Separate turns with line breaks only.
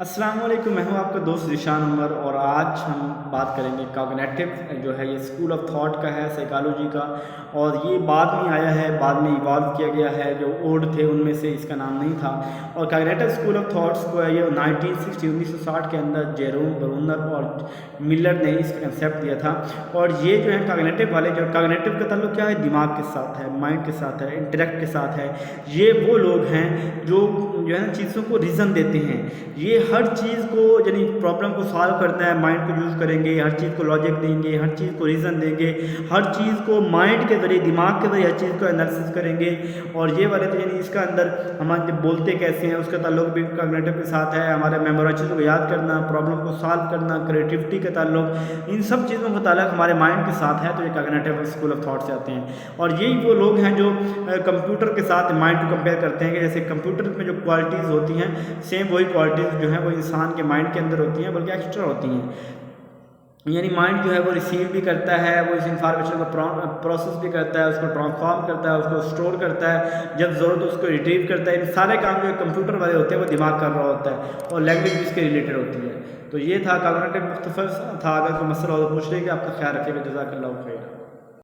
अस्सलाम वालेकुम, मैं हूं आपका दोस्त ज़ीशान उमर और आज हम बात करेंगे कॉग्निटिव जो है ये स्कूल ऑफ थॉट का है, साइकोलॉजी का। और ये बाद में आया है, बाद में इवॉल्व किया गया है। जो ओल्ड थे उनमें से इसका नाम नहीं था। और कॉग्निटिव स्कूल ऑफ थॉट्स को है ये 1960 के अंदर जेरोम ब्रूनर और मिलर ने इसका कंसेप्ट दिया था। और ये जो है कॉग्निटिव वाले, जो कॉग्निटिव का ताल्लुक क्या है, दिमाग के साथ है, माइंड के साथ है, इंटेलेक्ट के साथ है। ये वो लोग हैं जो है ना चीज़ों को रीज़न देते हैं। ये हर चीज़ को यानी प्रॉब्लम को सॉल्व करना है, माइंड को यूज़ करेंगे, हर चीज़ को लॉजिक देंगे, हर चीज़ को रीज़न देंगे, हर चीज़ को माइंड के ज़रिए, दिमाग के ज़रिए हर चीज़ को एनालिसिस करेंगे। और ये वाले तो यानी इसका अंदर हम जब बोलते कैसे हैं उसका ताल्लुक भी कॉग्निटिव के साथ है। हमारे मेमोरी चीज़ों को याद करना, प्रॉब्लम को सॉल्व करना, क्रिएटिविटी का ताल्लुक, इन सब चीज़ों का ताल्लुक हमारे माइंड के साथ है। तो ये कॉग्निटिव स्कूल ऑफ थॉट से आते हैं। और यही वो लोग हैं जो कंप्यूटर के साथ माइंड को कंपेयर करते हैं कि जैसे कंप्यूटर में जो क्वालिटीज़ होती हैं, सेम वही क्वालिटीज़ जो है वो इंसान के माइंड के अंदर होती हैं, बल्कि एक्स्ट्रा होती हैं। यानी माइंड जो है वो रिसीव भी करता है, वो इस इंफॉर्मेशन को प्रोसेस भी करता है, उसको ट्रांसफॉर्म करता है, उसको स्टोर करता है, जब ज़रूरत उसको रिट्रीव करता है। इन सारे काम जो कंप्यूटर वाले होते हैं वो दिमाग कर रहा होता है, और लैंग्वेज भी इसके रिलेटेड होती है। तो ये था कॉग्निटिव, मुख्तसर था। अगर कोई मसला हो तो पूछ लेंगे। आपका ख्याल रखिएगा। जज़ाकल्लाहु खैर।